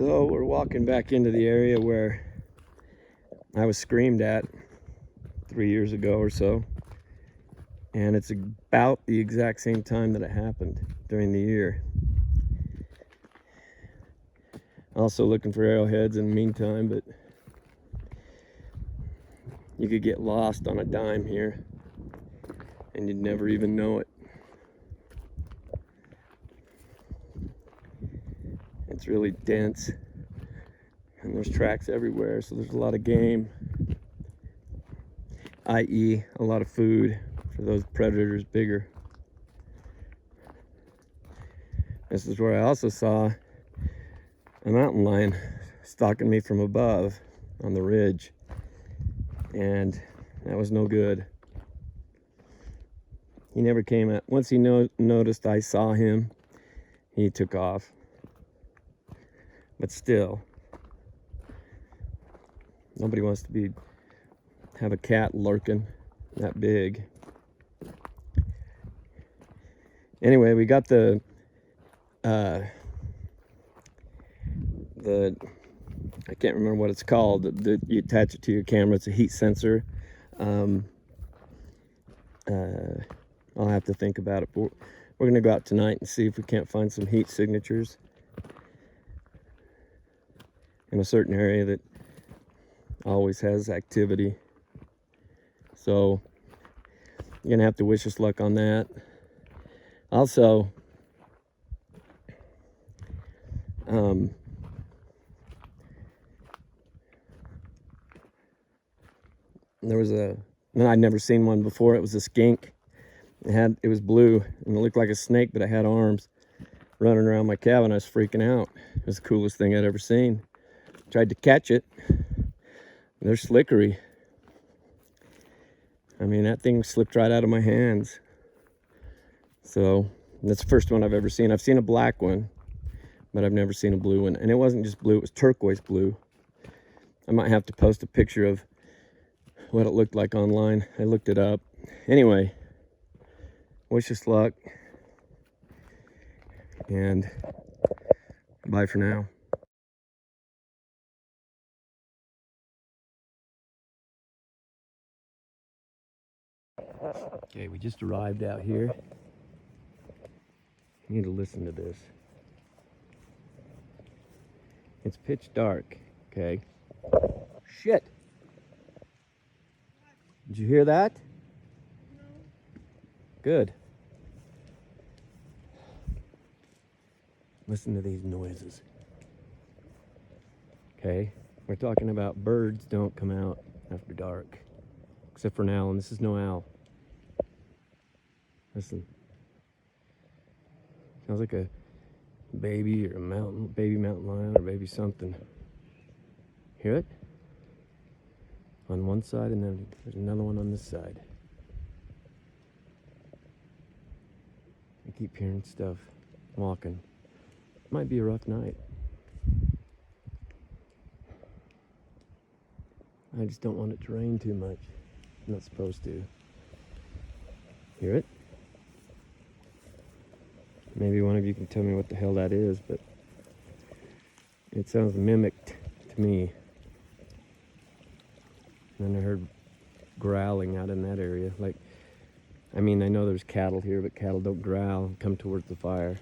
So we're walking back into the area where I was screamed at 3 years ago or so. And it's about the exact same time that it happened during the year. Also looking for arrowheads in the meantime, but you could get lost on a dime here and you'd never even know it. It's really dense and there's tracks everywhere, so there's a lot of game, i.e. a lot of food for those predators bigger. This is where I also saw a mountain lion stalking me from above on the ridge, and that was no good. He never came at. Once he noticed I saw him, he took off. But still, nobody wants to have a cat lurking that big. Anyway, we got the I can't remember what it's called. You attach it to your camera. It's a heat sensor. I'll have to think about it. But we're gonna go out tonight and see if we can't find some heat signatures in a certain area that always has activity. So you're gonna have to wish us luck on that. Also, there was I'd never seen one before. It was a skink. It was blue and it looked like a snake, but it had arms running around my cabin. I was freaking out. It was the coolest thing I'd ever seen. Tried to catch it. They're slickery. I mean, that thing slipped right out of my hands. So that's the first one I've ever seen. I've seen a black one, but I've never seen a blue one. And it wasn't just blue, it was turquoise blue. I might have to post a picture of what it looked like online. I looked it up. Anyway, wish us luck. And bye for now. Okay, we just arrived out here. You need to listen to this. It's pitch dark, okay? Shit! Did you hear that? No. Good. Listen to these noises. Okay, we're talking about birds don't come out after dark. Except for an owl, and this is no owl. Listen. Sounds like a baby or a baby mountain lion or baby something. Hear it? On one side, and then there's another one on this side. I keep hearing stuff walking. Might be a rough night. I just don't want it to rain too much. I'm not supposed to. Hear it? Maybe one of you can tell me what the hell that is, but it sounds mimicked to me. And then I heard growling out in that area. Like, I mean, I know there's cattle here, but cattle don't growl and come towards the fire.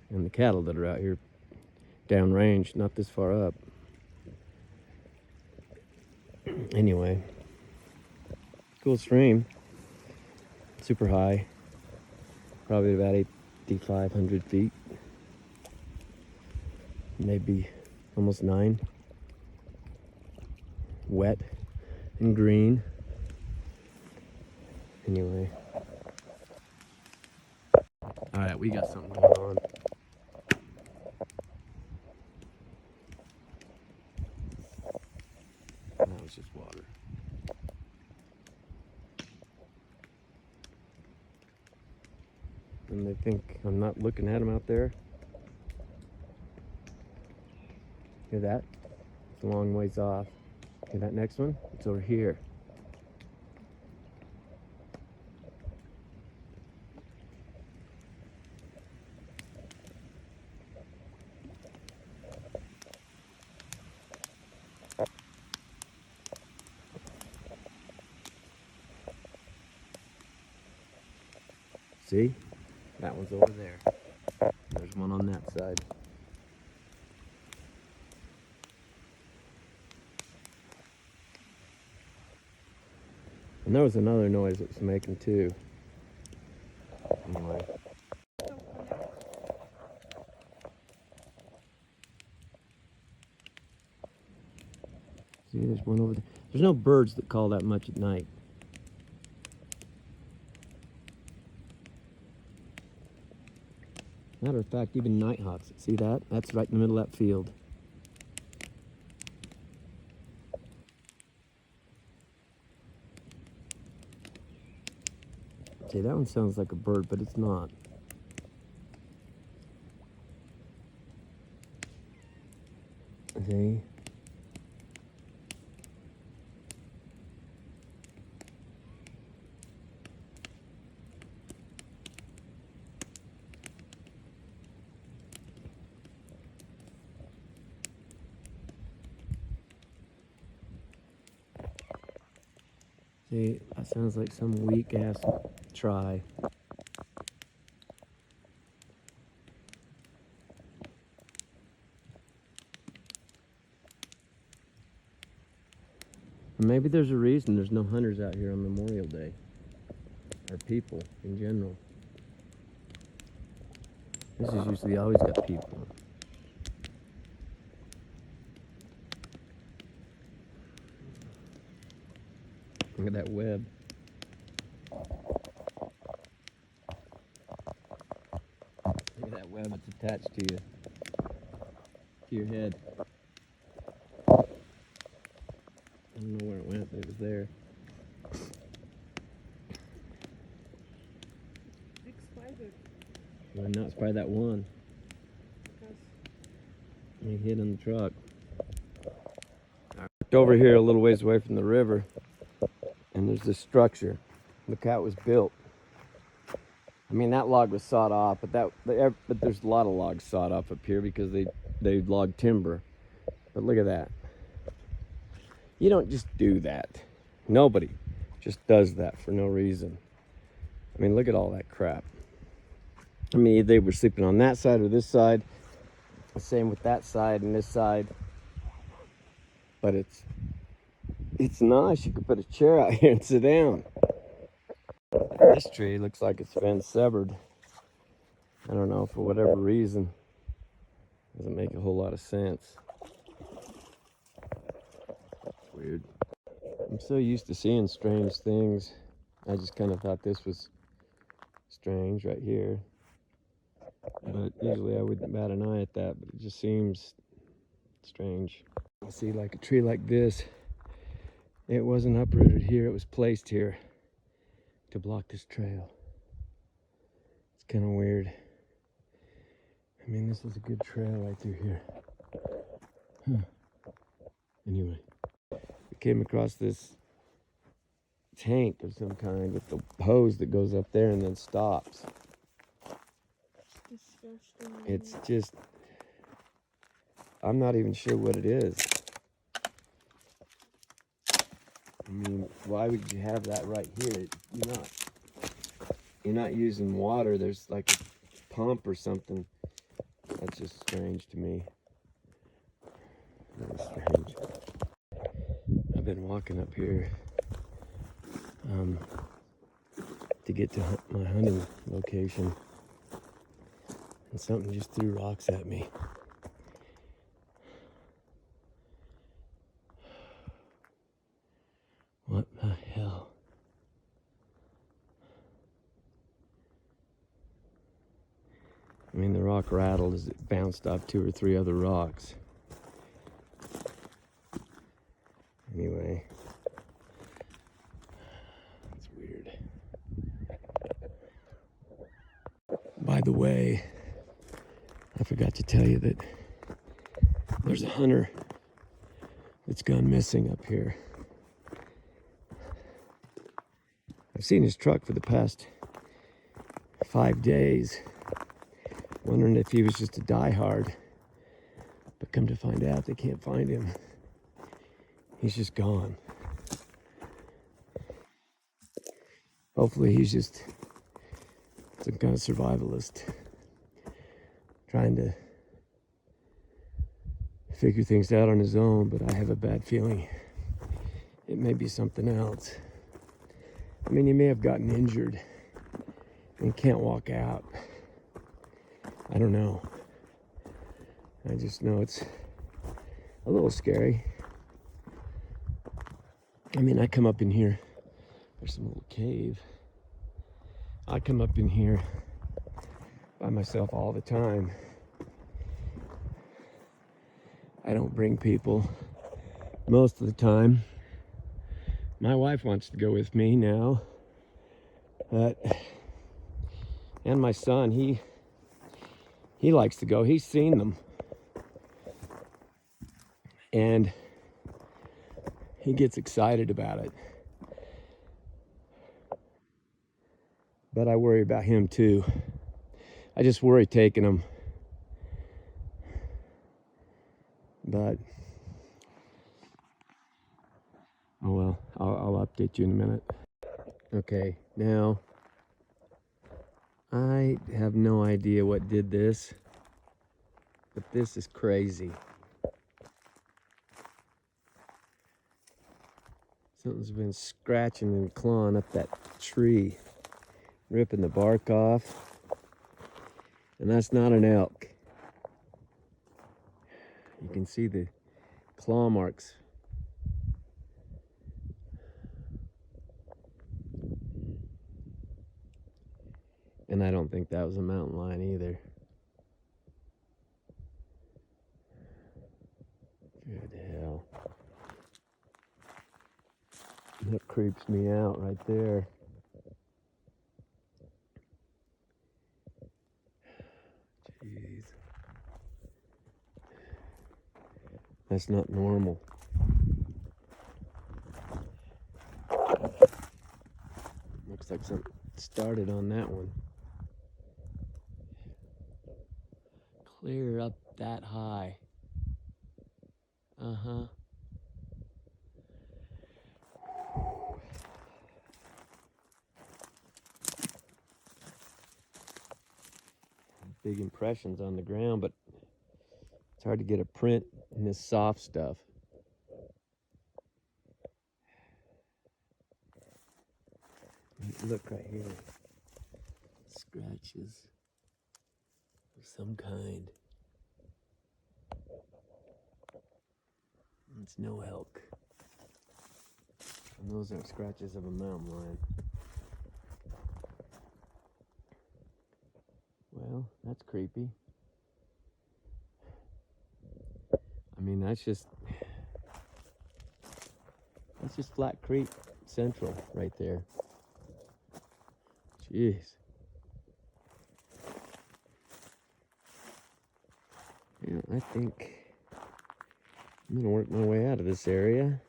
And the cattle that are out here downrange, not this far up. Anyway, cool stream. Super high, probably about 8,500 feet, maybe almost 9. Wet and green. Anyway, all right, we got something going on. That was just water. And they think I'm not looking at them out there. Hear that? It's a long ways off. Hear that next one? It's over here. See? That one's over there. There's one on that side. And there was another noise it was making too. Anyway. See, there's one over there. There's no birds that call that much at night. Matter of fact, even nighthawks. See that? That's right in the middle of that field. See, that one sounds like a bird, but it's not. See? See, that sounds like some weak ass try. Maybe there's a reason there's no hunters out here on Memorial Day. Or people in general. This is usually always got people. Look at that web. Look at that web, it's attached to you. To your head. I don't know where it went, but it was there. Why not? It's probably that one. He hit on the truck. I walked over here a little ways away from the river, and there's this structure. Look how it was built. I mean, that log was sawed off, but there's a lot of logs sawed off up here because they logged timber. But look at that. You don't just do that. Nobody just does that for no reason. I mean, look at all that crap. I mean, they were sleeping on that side or this side. The same with that side and this side. But it's nice. You could put a chair out here and sit down. This tree looks like it's been severed. I don't know, for whatever reason. Doesn't make a whole lot of sense. It's weird. I'm so used to seeing strange things. I just kind of thought this was strange right here. But usually I wouldn't bat an eye at that, but it just seems strange. I see, like a tree like this, it wasn't uprooted here, it was placed here to block this trail. It's kind of weird. I mean, this is a good trail right through here. Huh. Anyway, we came across this tank of some kind with the hose that goes up there and then stops. Disgusting. It's just, I'm not even sure what it is. I mean, why would you have that right here? You're not using water. There's like a pump or something. That's just strange to me. Really strange. I've been walking up here to get to my hunting location, and something just threw rocks at me. What the hell? I mean, the rock rattled as it bounced off 2 or 3 other rocks. Anyway, that's weird. By the way, I forgot to tell you that there's a hunter that's gone missing up here. I've seen his truck for the past 5 days, wondering if he was just a diehard. But come to find out, they can't find him. He's just gone. Hopefully he's just some kind of survivalist, trying to figure things out on his own, but I have a bad feeling it may be something else. I mean, he may have gotten injured and can't walk out. I don't know. I just know it's a little scary. I mean, I come up in here, there's some little cave. I come up in here by myself all the time. I don't bring people most of the time. My wife wants to go with me now, but and my son, he likes to go. He's seen them, and he gets excited about it. But I worry about him too. I just worry taking him. But oh well, I'll update you in a minute. Okay, now I have no idea what did this, but this is crazy. Something's been scratching and clawing up that tree, ripping the bark off. And that's not an elk. You can see the claw marks. And I don't think that was a mountain lion either. Good hell. That creeps me out right there. Jeez. That's not normal. Looks like something started on that one. Clear up that high. Uh-huh. Big impressions on the ground, but it's hard to get a print in this soft stuff. Look right here. Scratches of some kind. It's no elk. And those are scratches of a mountain lion. Well, that's creepy. I mean, that's just Flat Creek Central right there. Jeez. Yeah, I think I'm gonna work my way out of this area.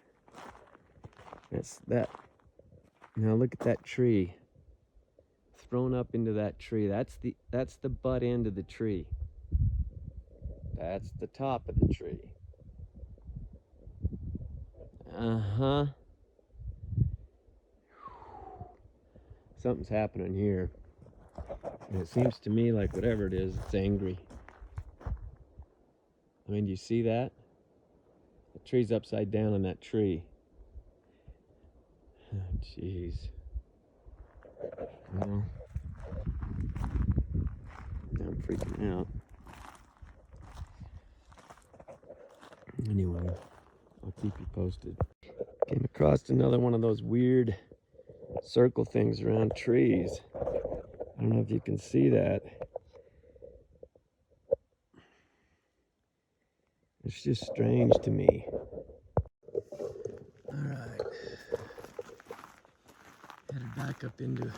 That's that. Now look at that tree. Thrown up into that tree. That's the butt end of the tree. That's the top of the tree. Uh-huh. Something's happening here. And it seems to me like whatever it is, it's angry. I mean, do you see that? The tree's upside down on that tree. Jeez. Well, I'm freaking out. Anyway, I'll keep you posted. Came across another one of those weird circle things around trees. I don't know if you can see that. It's just strange to me. All right. Headed back up into the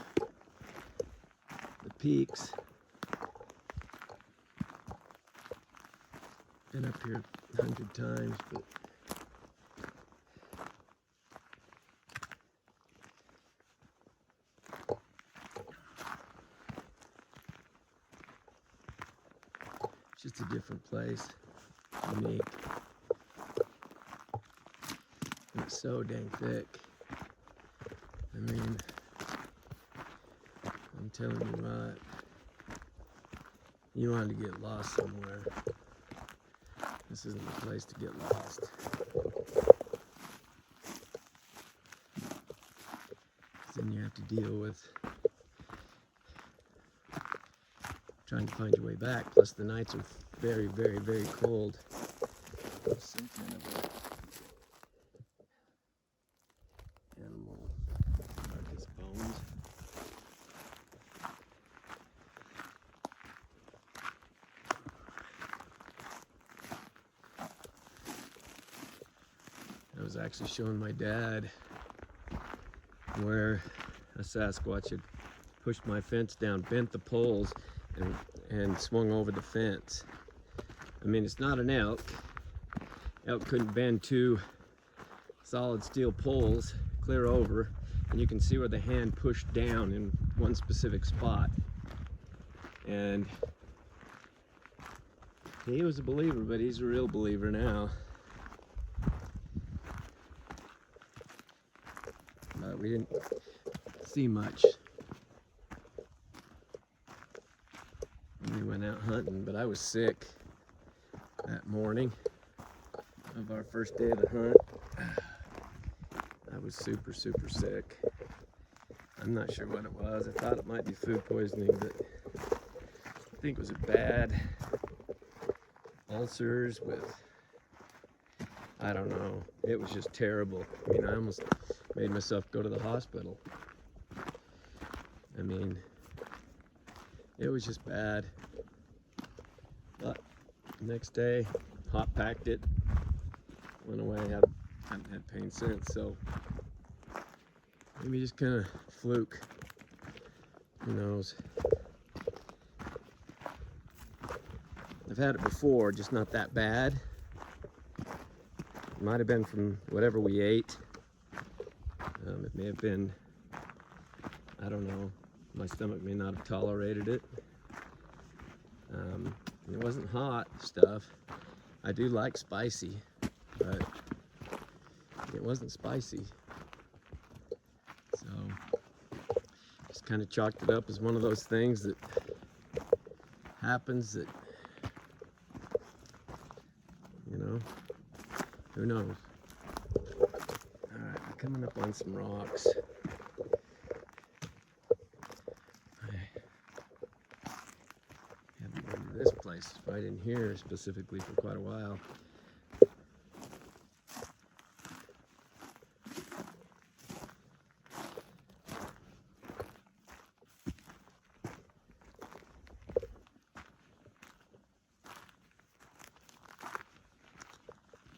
peaks. Been up here 100 times, but it's just a different place. Unique. It's so dang thick. I mean, I'm telling me what. You wanted to get lost somewhere. This isn't the place to get lost. Then you have to deal with trying to find your way back. Plus the nights are very, very, very cold. Some kind of a animal carcass bones. I was actually showing my dad where a Sasquatch had pushed my fence down, bent the poles, and swung over the fence. I mean, it's not an elk. Elk couldn't bend two solid steel poles clear over, and you can see where the hand pushed down in one specific spot. And he was a believer, but he's a real believer now. But we didn't see much when we went out hunting, but I was sick that morning of our first day of the hunt. I was super, super sick. I'm not sure what it was. I thought it might be food poisoning, but I think it was a bad ulcers with, I don't know. It was just terrible. I mean, I almost made myself go to the hospital. I mean, it was just bad. But the next day, hot packed it, went away, haven't had pain since, so maybe just kind of fluke, who knows. I've had it before, just not that bad. It might have been from whatever we ate. It may have been, I don't know, my stomach may not have tolerated it. It wasn't hot stuff. I do like spicy, but it wasn't spicy. So just kind of chalked it up as one of those things that happens that, you know, who knows. All right, we're coming up on some rocks. I haven't been to this place right in here specifically for quite a while.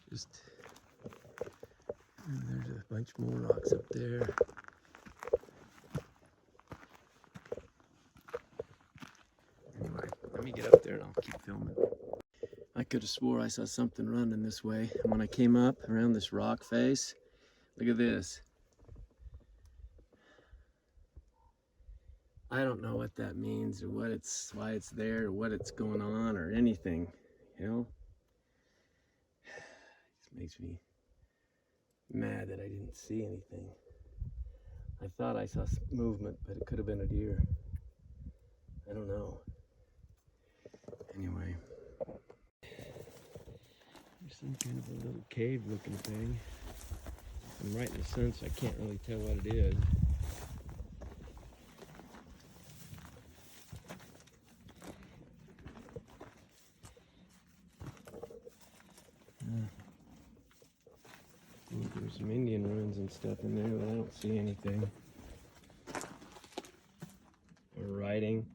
There's a bunch more rocks up there. Anyway, let me get up there and I'll keep filming. I could have swore I saw something running this way. And when I came up around this rock face, look at this. I don't know what that means or why it's there or what it's going on or anything, you know? It just makes me mad that I didn't see anything. I thought I saw movement, but it could have been a deer. I don't know. Anyway, there's some kind of a little cave looking thing. I'm right in the sun, so I can't really tell what it is. There's some Indian ruins and stuff in there, but I don't see anything. Or writing.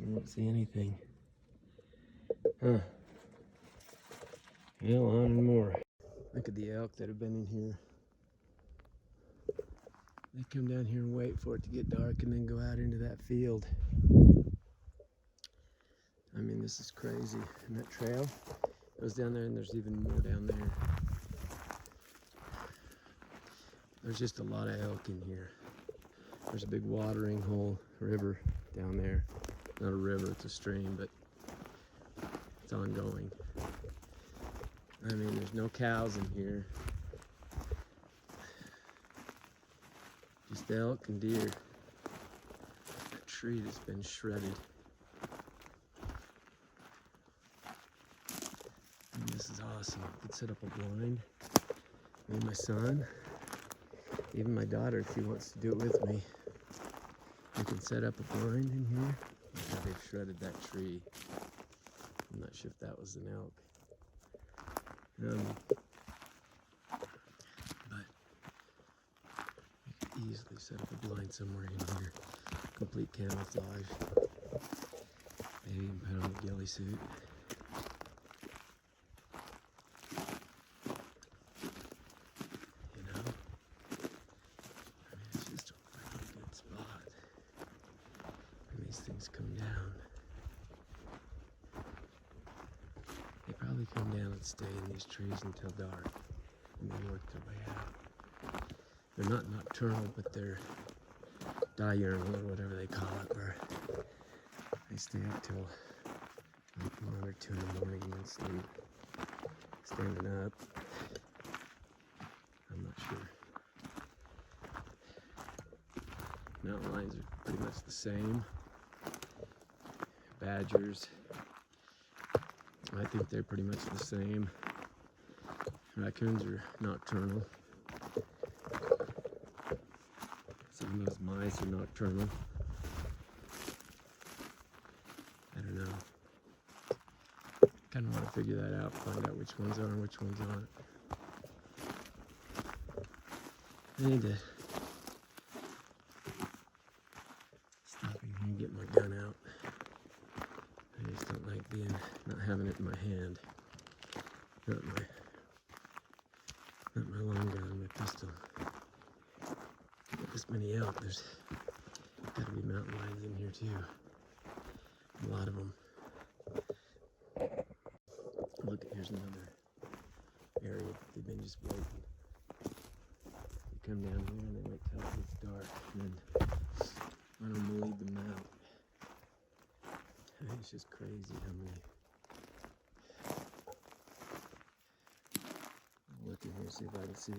I don't see anything. Huh. Well, on and more. Look at the elk that have been in here. They come down here and wait for it to get dark and then go out into that field. I mean, this is crazy. And that trail goes down there and there's even more down there. There's just a lot of elk in here. There's a big watering hole river down there. Not a river, it's a stream, but it's ongoing. I mean, there's no cows in here. Just elk and deer. That tree that's been shredded. And this is awesome. I could set up a blind. Me and my son, even my daughter, if she wants to do it with me, we can set up a blind in here. Look how they've shredded that tree. I'm not sure if that was an elk. But you could easily set up a blind somewhere in here. Complete camouflage. Maybe even put on a ghillie suit. You know? I mean, it's just a really good spot. And these things come down. They probably come down and stay in these trees until dark. And then work their way out. They're not nocturnal, but they're diurnal or whatever they call it, where they stay up till like 1 or 2 in the morning and then sleep. Standing up. I'm not sure. Mountain lions are pretty much the same. Badgers, I think they're pretty much the same. Raccoons are nocturnal. Some of those mice are nocturnal. I don't know. Kind of want to figure that out, find out which ones are and which ones aren't. I need to stop in here and get my gun out. I just don't like not having it in my hand. Not my long gun, my pistol. This many elk, there's gotta be mountain lions in here too. A lot of them. Look, here's another area they've been just waiting. They come down here and they wait till it gets dark and then let them lead them out. It's just crazy how many. I'll look in here, see if I can see a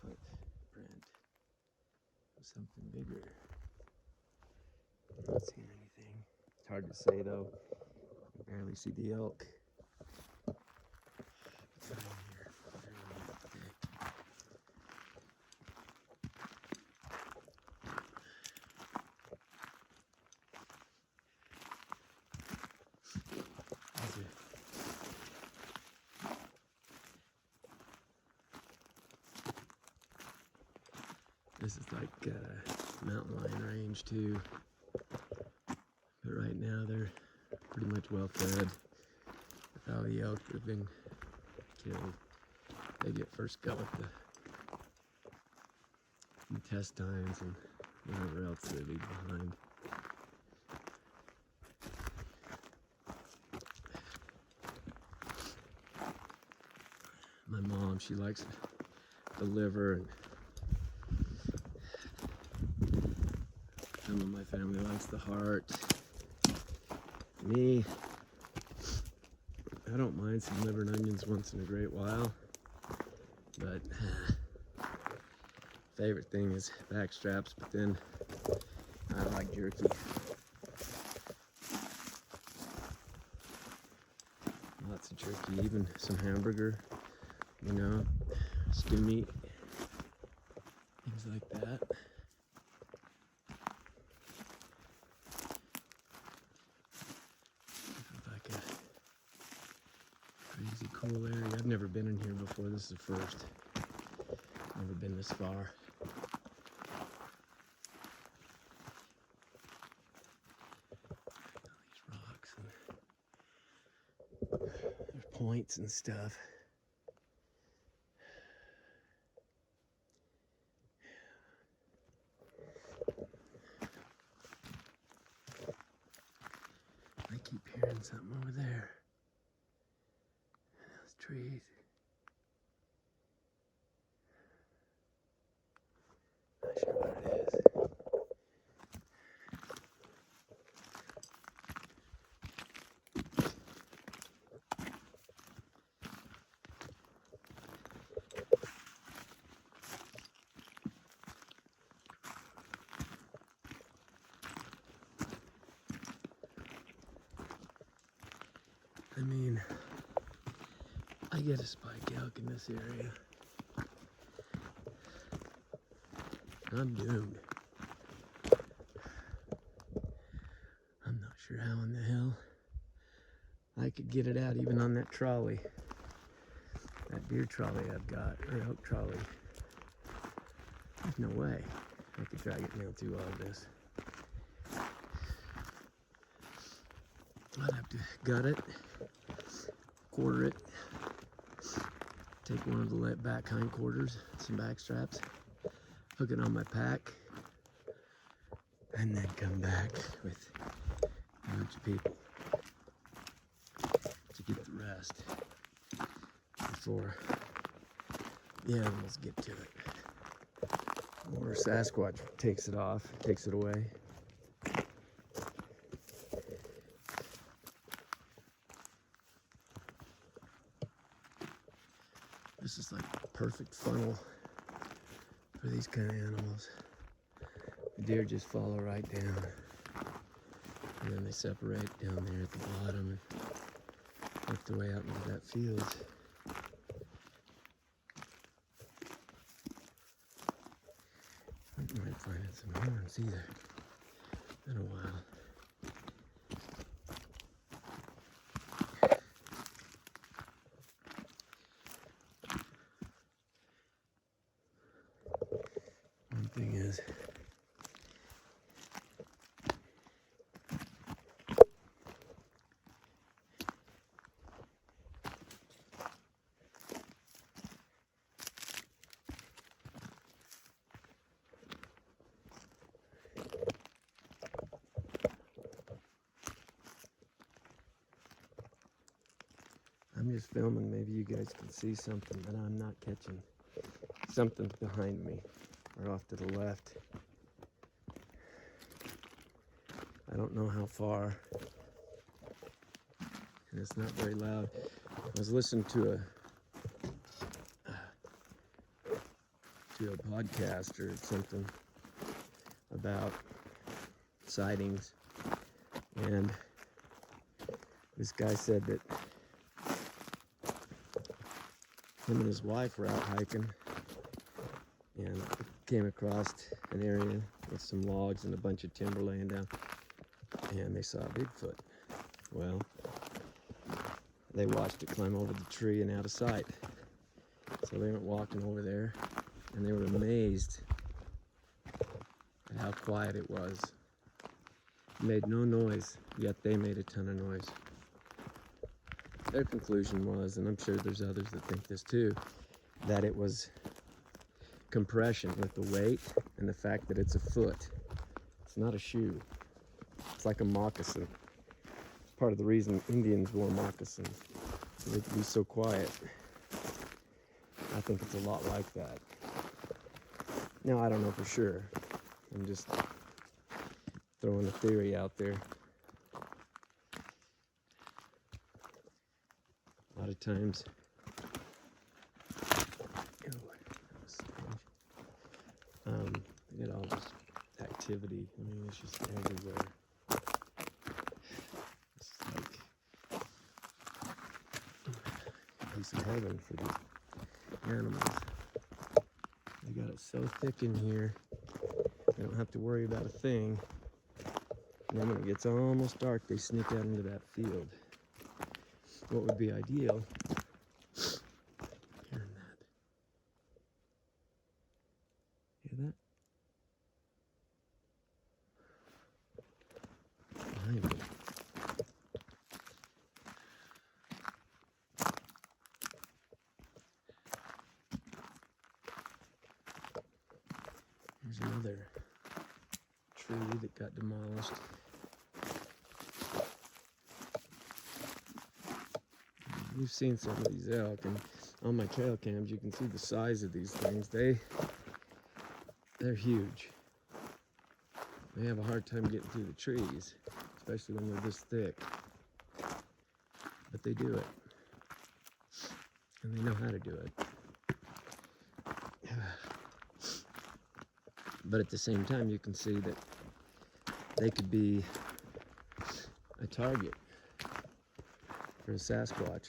footprint of something bigger. I'm not seeing anything. It's hard to say though. I can barely see the elk. What's in here? Really thick. This is like mountain lion range too, but right now they're pretty much well fed. With all the elk that have been killed, they get first go at the intestines and whatever else they leave behind. My mom, she likes the liver, and some of my family likes the heart. Me, I don't mind some liver and onions once in a great while, but favorite thing is back straps, but then I like jerky. Lots of jerky, even some hamburger, you know, stew meat, things like that. Like a crazy cool area. I've never been in here before. This is the first. Never been this far. All these rocks and there's points and stuff. I keep hearing something over there. Those trees. Not sure what it is. mean, I get a spike elk in this area, I'm doomed. I'm not sure how in the hell I could get it out even on that trolley. That deer trolley I've got, or elk trolley. There's no way I could drag it down through all this. I'd have to gut it, quarter it, take one of the back hindquarters, some back straps, hook it on my pack, and then come back with a bunch of people to get the rest before the animals get to it. Or Sasquatch takes it off, takes it away. This is like a perfect funnel for these kind of animals. The deer just follow right down, and then they separate down there at the bottom and work their way out into that field. I might find some horns either. Been a while. One thing is, I'm just filming, maybe you guys can see something, but I'm not catching. Something's behind me, or off to the left. I don't know how far, and it's not very loud. I was listening to a podcast or something about sightings, and this guy said that him and his wife were out hiking and came across an area with some logs and a bunch of timber laying down, and they saw a Bigfoot. Well, they watched it climb over the tree and out of sight. So they went walking over there, and they were amazed at how quiet it was. It made no noise, yet they made a ton of noise. Their conclusion was, and I'm sure there's others that think this too, that it was compression with the weight and the fact that it's a foot. It's not a shoe. It's like a moccasin. It's part of the reason Indians wore moccasins, so they could be so quiet. I think it's a lot like that. Now, I don't know for sure. I'm just throwing a theory out there. A lot of times, look at all this activity. I mean, it's just everywhere. It's like a piece of heaven for these animals. They got it so thick in here, they don't have to worry about a thing. And then when it gets almost dark, they sneak out into that field. What would be ideal, hearing that. Hear that? Behind me. There's another tree that got demolished. We've seen some of these elk, and on my trail cams you can see the size of these things. They're huge. They have a hard time getting through the trees, especially when they're this thick. But they do it. And they know how to do it. But at the same time, you can see that they could be a target for a Sasquatch.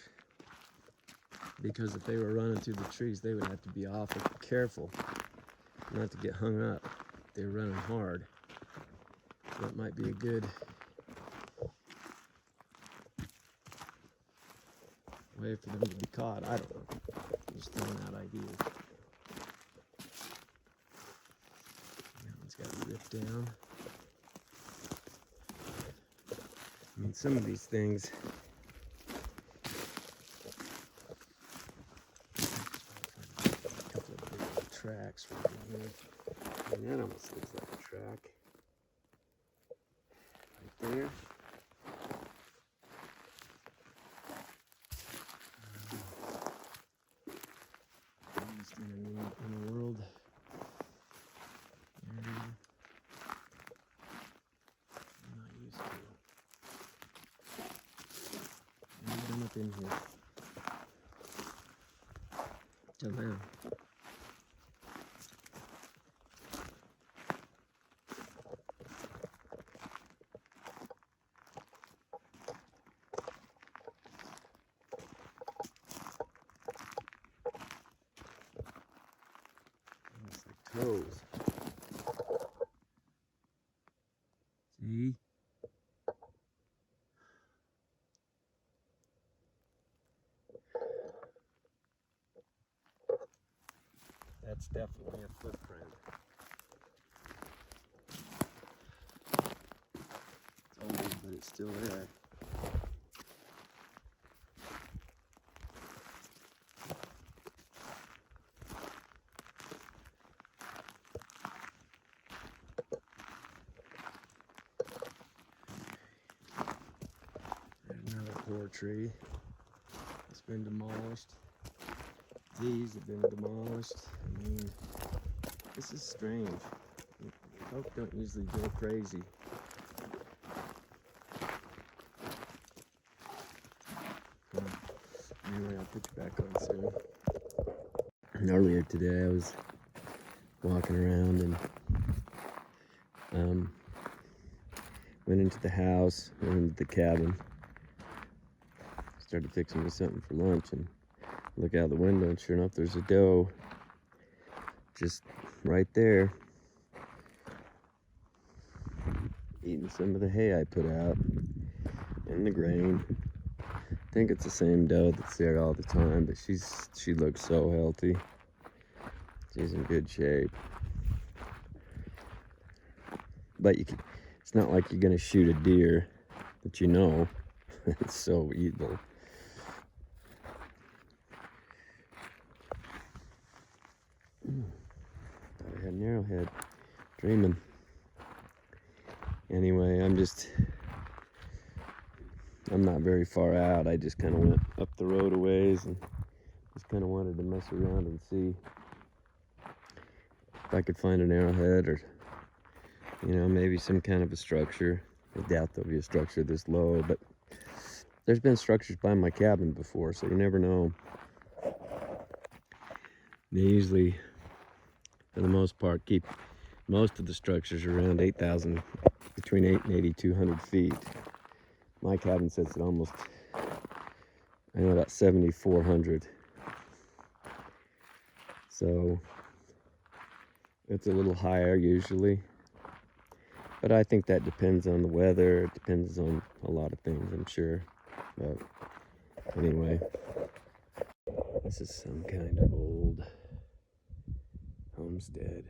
Because if they were running through the trees, they would have to be awful careful not to get hung up. They're running hard. So it might be a good way for them to be caught. I don't know. I'm just throwing out ideas. That one's got to rip down. I mean, some of these things, a couple of big tracks right here. And that almost looks like a track. Right there. Almost in a world area I'm not used to. Never been up in here till now. It's like toes. See? That's definitely a footprint. It's old, but it's still there. There's another poor tree. It's been demolished. These have been demolished. I mean, this is strange. Folk don't usually go crazy. Anyway, I'll put you back on soon. Earlier today I was walking around and went into the house, went into the cabin, started fixing me something for lunch, and look out the window, and sure enough there's a doe just right there eating some of the hay I put out and the grain. I think it's the same doe that's there all the time, but she looks so healthy. She's in good shape. But it's not like you're gonna shoot a deer that you know. It's so evil. Thought I had an arrowhead. Dreaming. Anyway, I'm not very far out. I just kind of went up the road a ways and just kind of wanted to mess around and see if I could find an arrowhead or, you know, maybe some kind of a structure. I doubt there'll be a structure this low, but there's been structures by my cabin before, so you never know. They usually, for the most part, keep most of the structures around 8,000, between 8 and 8,200 feet. My cabin sits at almost, I know, about 7,400. So it's a little higher usually. But I think that depends on the weather. It depends on a lot of things, I'm sure. But anyway, this is some kind of old homestead.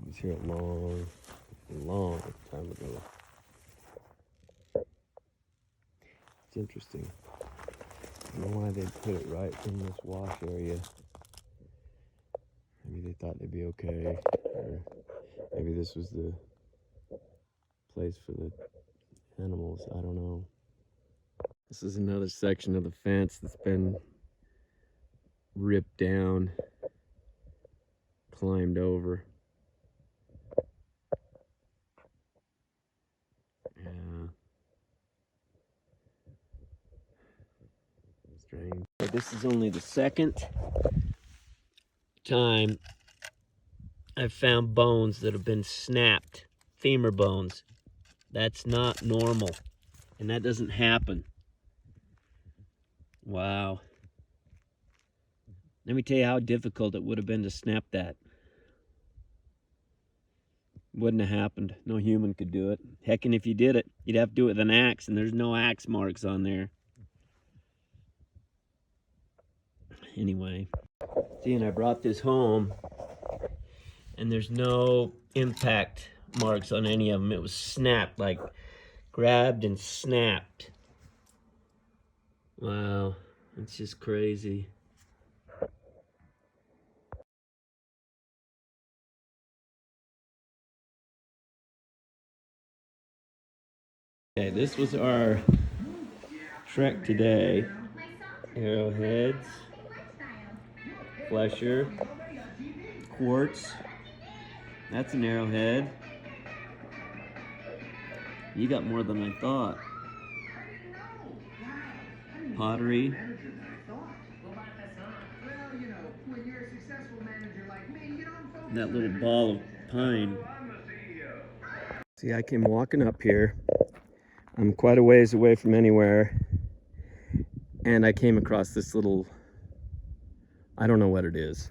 I was here a long time ago. It's interesting. I don't know why they put it right in this wash area. Maybe they thought they'd be okay, or maybe this was the place for the animals. I don't know. This is another section of the fence that's been ripped down, climbed over. Yeah. Strange. This is only the second time I've found bones that have been snapped, femur bones. That's not normal. And that doesn't happen. Wow. Let me tell you how difficult it would have been to snap that. Wouldn't have happened. No human could do it. Heck, and if you did it, you'd have to do it with an axe, and there's no axe marks on there. Anyway, see, and I brought this home, and there's no impact marks on any of them. It was snapped, like grabbed and snapped. Wow, it's just crazy. Okay, this was our trek today. Arrowheads, flesher, quartz. That's an arrowhead. You got more than I thought. Pottery. That little ball of pine. See, I came walking up here. I'm quite a ways away from anywhere. And I came across this little, I don't know what it is.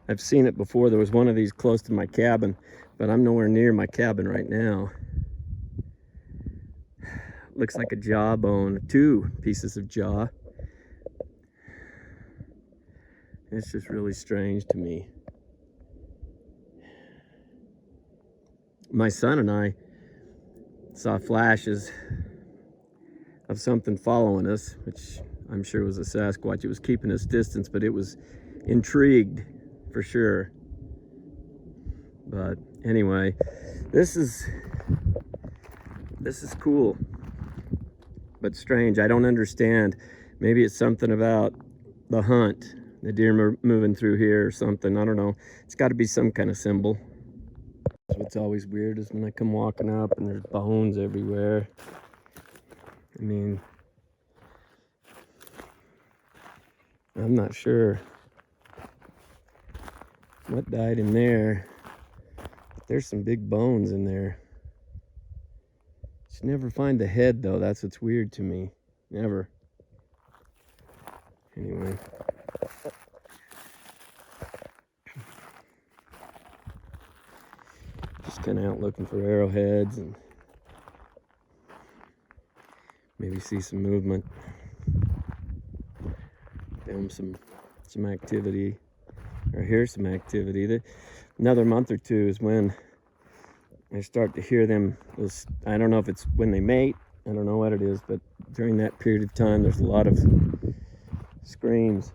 I've seen it before. There was one of these close to my cabin, but I'm nowhere near my cabin right now. Looks like a jawbone, 2 pieces of jaw. It's just really strange to me. My son and I saw flashes of something following us, which I'm sure was a Sasquatch. It was keeping its distance, but it was intrigued for sure. But anyway, this is cool, but strange. I don't understand. Maybe it's something about the hunt, the deer moving through here or something. I don't know. It's got to be some kind of symbol. What's always weird is when I come walking up and there's bones everywhere. I mean, I'm not sure what died in there, but there's some big bones in there. Just never find the head though. That's what's weird to me. Never. Anyway. Just kind of out looking for arrowheads and maybe see some movement. Film some activity, or hear some activity. Another month or two is when I start to hear them. I don't know if it's when they mate. I don't know what it is, but during that period of time, there's a lot of screams.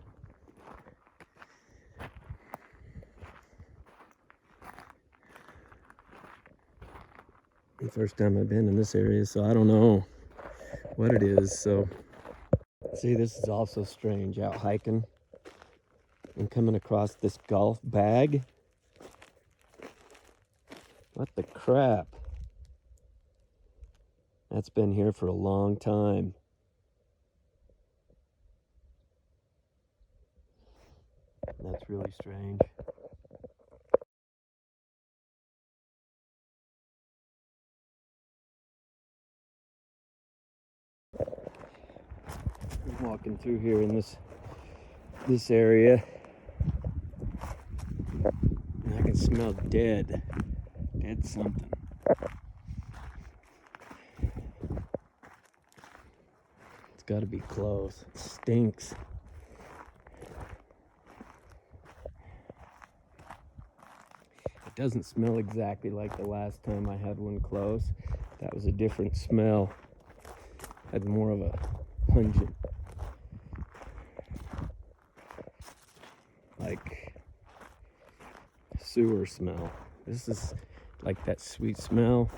The first time I've been in this area, so I don't know what it is. So see, this is also strange. Out hiking and coming across this golf bag. What the crap? That's been here for a long time. That's really strange. I'm walking through here in this area, and I can smell dead something. It's got to be close. It stinks. It doesn't smell exactly like the last time I had one close. That was a different smell. Had more of a pungent, like sewer smell. This is like that sweet smell,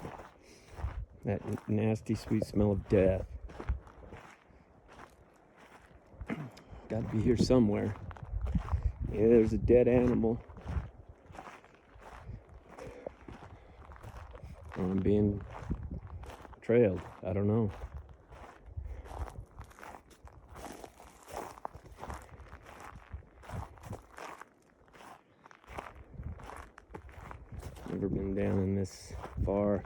that nasty sweet smell of death. Got to be here somewhere. Yeah, there's a dead animal. Or I'm being trailed. I don't know. Never been down in this far.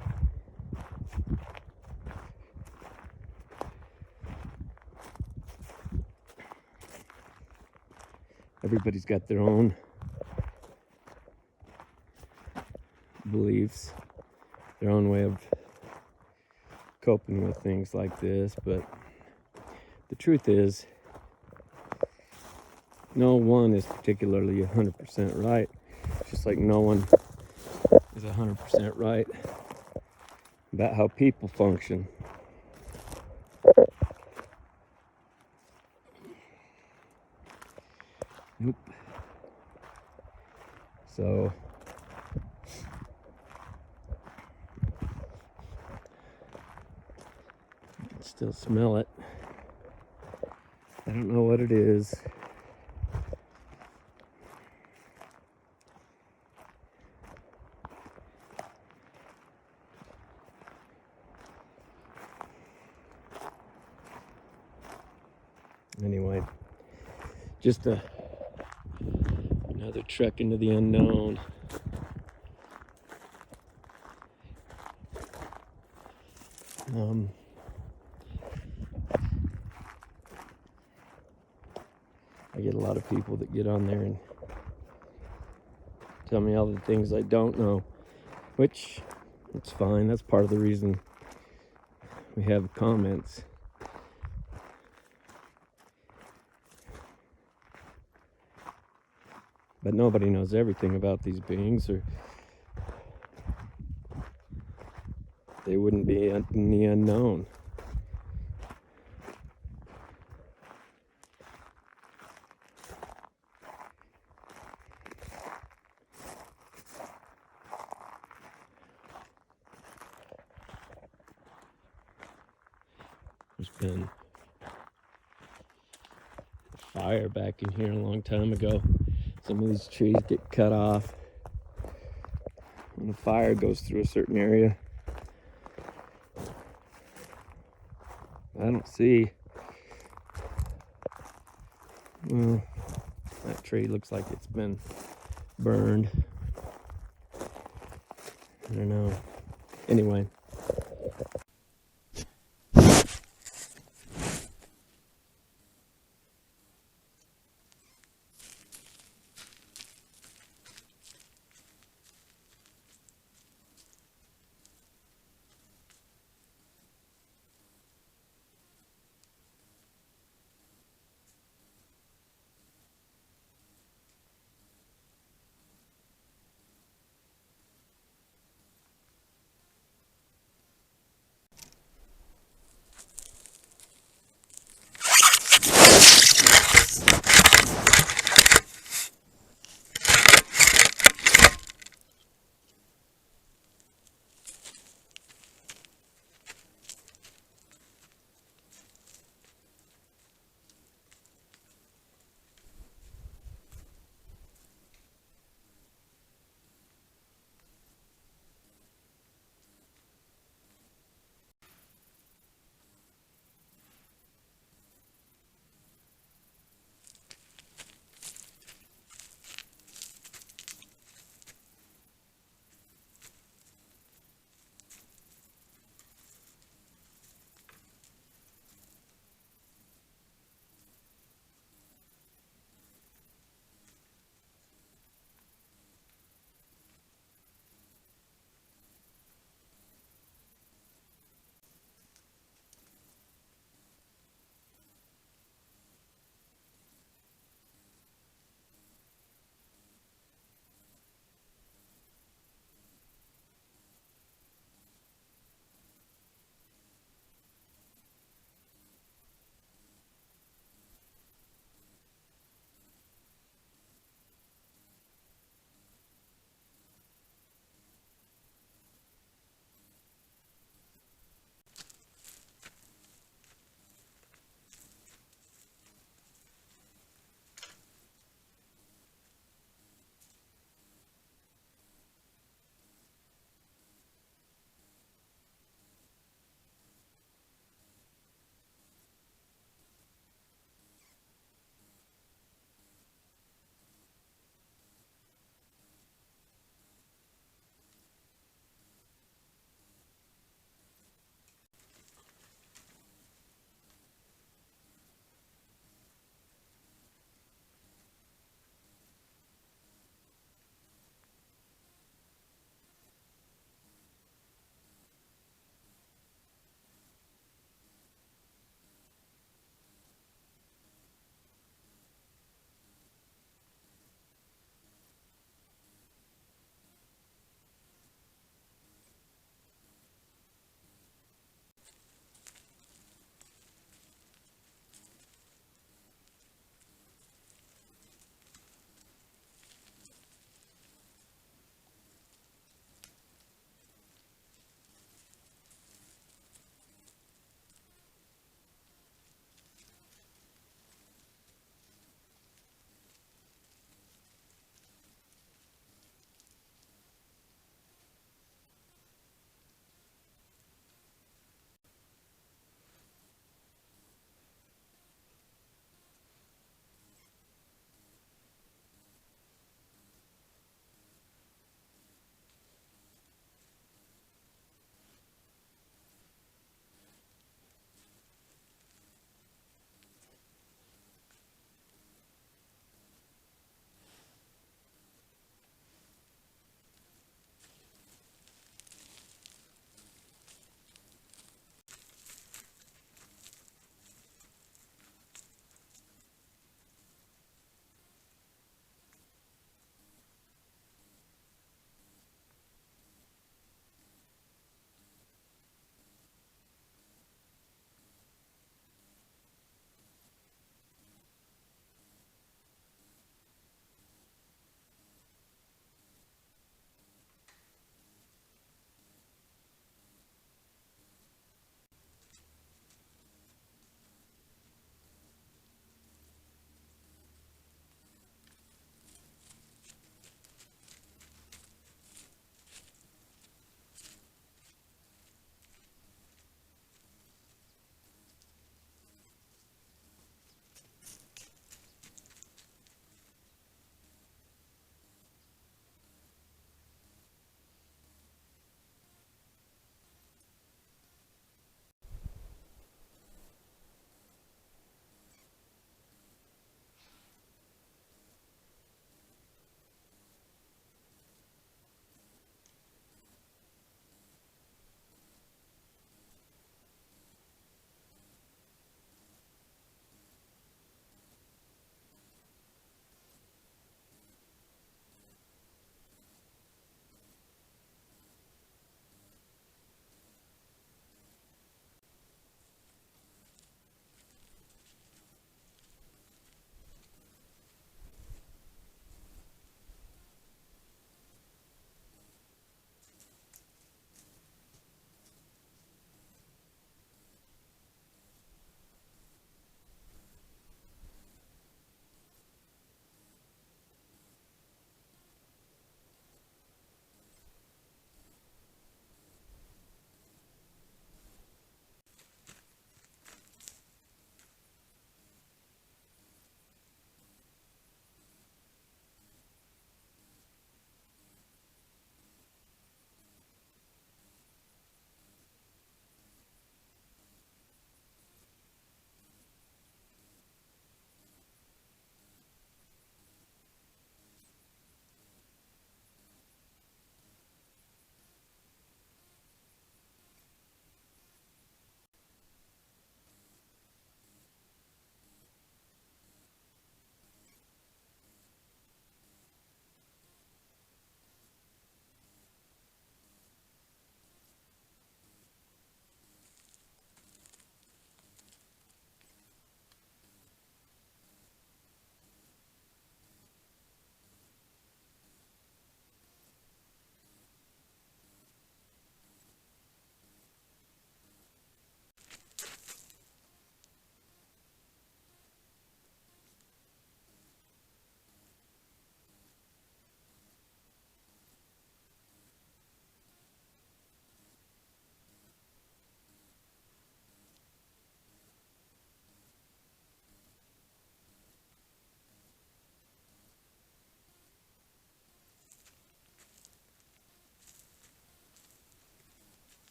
everybody's got their own beliefs, their own way of coping with things like this, but the truth is, no one is particularly 100% right, just like no one is 100% right about how people function. Nope. So I can still smell it. I don't know what it is. Anyway, just another trek into the unknown. I get a lot of people that get on there and tell me all the things I don't know, which it's fine. That's part of the reason we have comments. But nobody knows everything about these beings, or they wouldn't be in the unknown. There's been a fire back in here a long time ago. Some of these trees get cut off when a fire goes through a certain area. I don't see. Well, that tree looks like it's been burned. I don't know. Anyway.